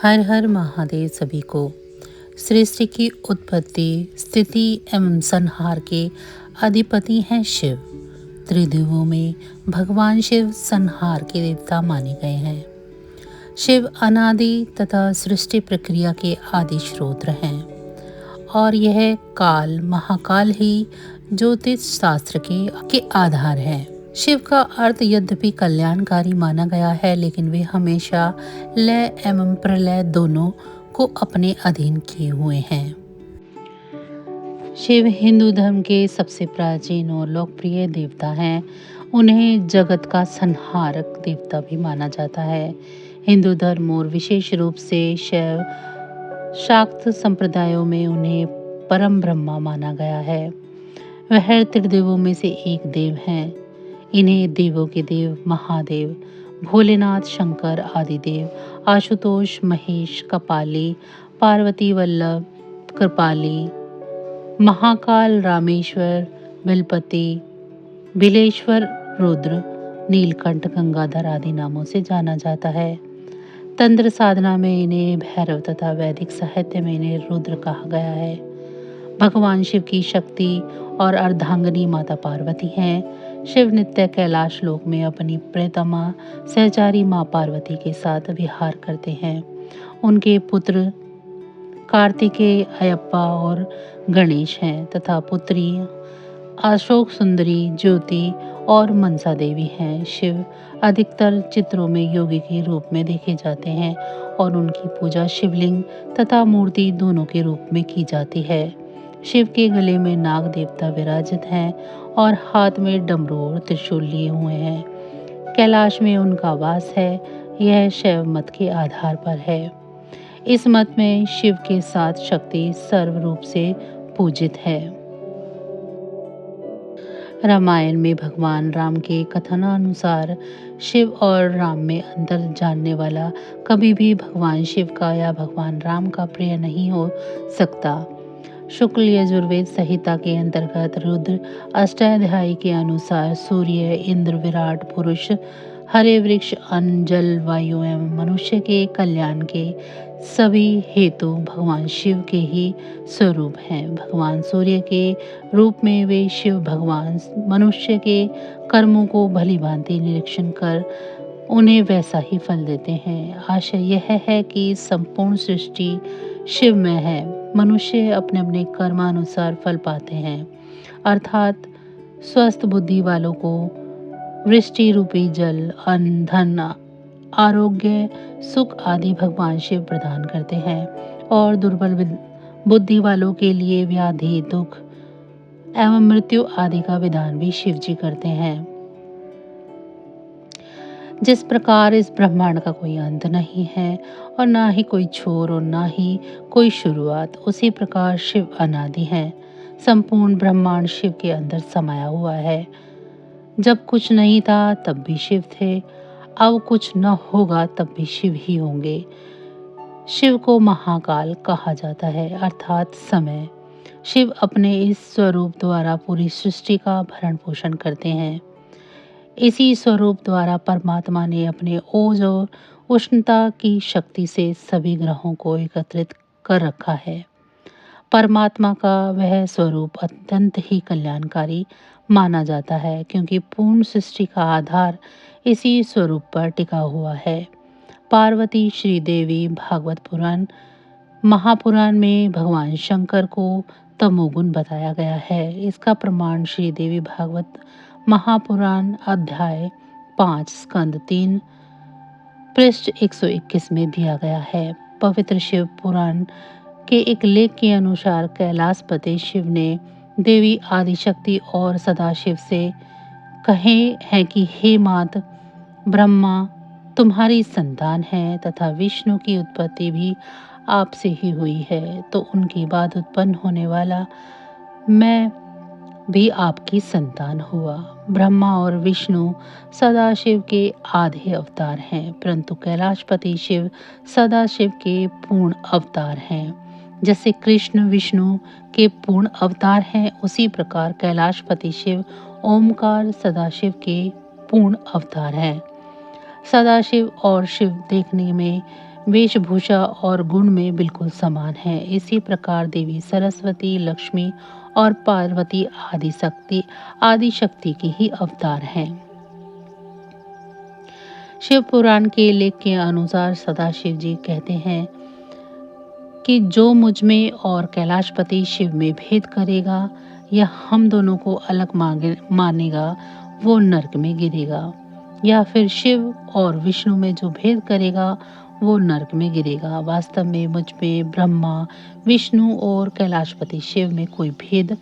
हर हर महादेव सभी को। सृष्टि की उत्पत्ति, स्थिति एवं संहार के अधिपति हैं शिव। त्रिदेवों में भगवान शिव संहार के देवता माने गए हैं। शिव अनादि तथा सृष्टि प्रक्रिया के आदि स्रोत हैं और यह काल महाकाल ही ज्योतिष शास्त्र के आधार है। शिव का अर्थ यद्यपि कल्याणकारी माना गया है, लेकिन वे हमेशा लय एवं प्रलय दोनों को अपने अधीन किए हुए हैं। शिव हिंदू धर्म के सबसे प्राचीन और लोकप्रिय देवता हैं। उन्हें जगत का संहारक देवता भी माना जाता है। हिंदू धर्म और विशेष रूप से शैव शाक्त संप्रदायों में उन्हें परम ब्रह्मा माना गया है। वह त्रिदेवों में से एक देव हैं। इन्हें देवों के देव महादेव, भोलेनाथ, शंकर, आदिदेव, आशुतोष, महेश, कपाली, पार्वती वल्लभ, कृपाली, महाकाल, रामेश्वर, बिलपति, बिलेश्वर, रुद्र, नीलकंठ, गंगाधर आदि नामों से जाना जाता है। तंत्र साधना में इन्हें भैरव तथा वैदिक साहित्य में इन्हें रुद्र कहा गया है। भगवान शिव की शक्ति और अर्धांगिनी माता पार्वती हैं। शिव नित्य कैलाश लोक में अपनी प्रियतमा सहचारी माँ पार्वती के साथ विहार करते हैं। उनके पुत्र कार्तिकेय, अयप्पा और गणेश हैं तथा पुत्री अशोक सुंदरी, ज्योति और मनसा देवी हैं। शिव अधिकतर चित्रों में योगी के रूप में देखे जाते हैं और उनकी पूजा शिवलिंग तथा मूर्ति दोनों के रूप में की जाती है। शिव के गले में नाग देवता विराजित हैं और हाथ में डमरू और त्रिशूल लिए हुए हैं। कैलाश में उनका वास है। यह शैव मत के आधार पर है। इस मत में शिव के साथ शक्ति सर्व रूप से पूजित है। रामायण में भगवान राम के कथनानुसार शिव और राम में अंतर जानने वाला कभी भी भगवान शिव का या भगवान राम का प्रिय नहीं हो सकता। शुक्ल यजुर्वेद संहिता के अंतर्गत रुद्र अष्टाध्यायी के अनुसार सूर्य, इंद्र, विराट पुरुष, हरे वृक्ष, अन्न, जल, वायु एवं मनुष्य के कल्याण के सभी हेतु भगवान शिव के ही स्वरूप हैं। भगवान सूर्य के रूप में वे शिव भगवान मनुष्य के कर्मों को भली भांति निरीक्षण कर उन्हें वैसा ही फल देते हैं। आशय यह है कि संपूर्ण सृष्टि शिवमय है। मनुष्य अपने अपने कर्मानुसार फल पाते हैं, अर्थात स्वस्थ बुद्धि वालों को वृष्टि रूपी जल, अन्न, धन, आरोग्य, सुख आदि भगवान शिव प्रदान करते हैं और दुर्बल बुद्धि वालों के लिए व्याधि, दुख एवं मृत्यु आदि का विधान भी शिव जी करते हैं। जिस प्रकार इस ब्रह्मांड का कोई अंत नहीं है और ना ही कोई छोर और ना ही कोई शुरुआत, उसी प्रकार शिव अनादि है। संपूर्ण ब्रह्मांड शिव के अंदर समाया हुआ है। जब कुछ नहीं था तब भी शिव थे, अब कुछ न होगा तब भी शिव ही होंगे। शिव को महाकाल कहा जाता है, अर्थात समय। शिव अपने इस स्वरूप द्वारा पूरी सृष्टि का भरण पोषण करते हैं। इसी स्वरूप द्वारा परमात्मा ने अपने ओज और उष्णता की शक्ति से सभी ग्रहों को एकत्रित कर रखा है। परमात्मा का वह स्वरूप अत्यंत ही कल्याणकारी माना जाता है, क्योंकि पूर्ण सृष्टि का आधार इसी स्वरूप पर टिका हुआ है। पार्वती श्रीदेवी भागवत पुराण, महापुराण में भगवान शंकर को तमोगुण बताया गया है। इसका प्रमाण श्रीदेवी भागवत महापुराण अध्याय 5 स्कंद 3 पृष्ठ 121 में दिया गया है। पवित्र शिव पुराण के एक लेख के अनुसार कैलाशपति शिव ने देवी आदिशक्ति और सदाशिव से कहे हैं कि हे मात, ब्रह्मा तुम्हारी संतान है तथा विष्णु की उत्पत्ति भी आपसे ही हुई है, तो उनके बाद उत्पन्न होने वाला मैं भी आपकी संतान हुआ। ब्रह्मा और विष्णु सदाशिव के आधे अवतार हैं, परंतु कैलाशपति शिव सदाशिव के पूर्ण अवतार हैं। जैसे कृष्ण विष्णु के पूर्ण अवतार हैं, उसी प्रकार कैलाशपति शिव ओमकार सदाशिव के पूर्ण अवतार हैं। सदाशिव और शिव देखने में वेशभूषा और गुण में बिल्कुल समान हैं। इसी प्रकार देवी सरस्वती, लक्ष्मी और पार्वती आदि शक्ति की ही अवतार हैं। शिव पुराण के लेख के अनुसार सदाशिव जी कहते हैं कि जो मुझ में और कैलाशपति शिव में भेद करेगा या हम दोनों को अलग मानेगा वो नरक में गिरेगा, या फिर शिव और विष्णु में जो भेद करेगा वो नरक में गिरेगा। वास्तव में मुझ में ब्रह्मा, विष्णु और कैलाशपति शिव में कोई भेद,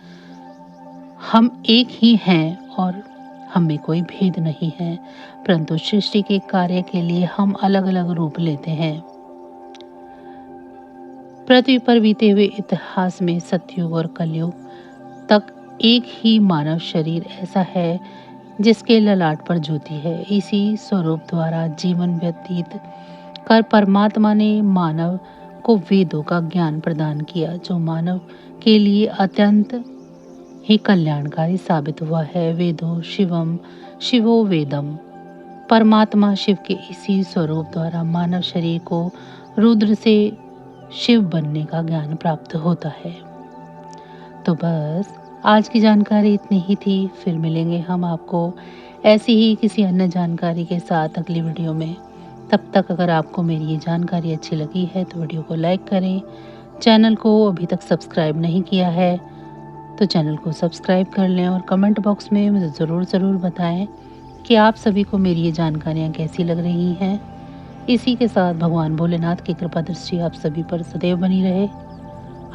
हम एक ही हैं और हम में कोई भेद नहीं है, परंतु सृष्टि के कार्य के लिए हम अलग अलग रूप लेते हैं। पृथ्वी पर बीते हुए इतिहास में सतयुग और कलयुग तक एक ही मानव शरीर ऐसा है जिसके ललाट पर ज्योति है। इसी स्वरूप द्वारा जीवन व्यतीत कर परमात्मा ने मानव को वेदों का ज्ञान प्रदान किया, जो मानव के लिए अत्यंत ही कल्याणकारी साबित हुआ है। वेदो शिवम शिवो वेदम। परमात्मा शिव के इसी स्वरूप द्वारा मानव शरीर को रुद्र से शिव बनने का ज्ञान प्राप्त होता है। तो बस आज की जानकारी इतनी ही थी। फिर मिलेंगे हम आपको ऐसी ही किसी अन्य जानकारी के साथ अगली वीडियो में। तब तक अगर आपको मेरी ये जानकारी अच्छी लगी है तो वीडियो को लाइक करें। चैनल को अभी तक सब्सक्राइब नहीं किया है तो चैनल को सब्सक्राइब कर लें और कमेंट बॉक्स में मुझे ज़रूर बताएं कि आप सभी को मेरी ये जानकारियाँ कैसी लग रही हैं। इसी के साथ भगवान भोलेनाथ की कृपा दृष्टि आप सभी पर सदैव बनी रहे।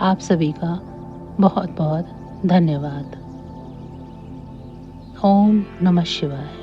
आप सभी का बहुत बहुत धन्यवाद। ओम नमः शिवाय।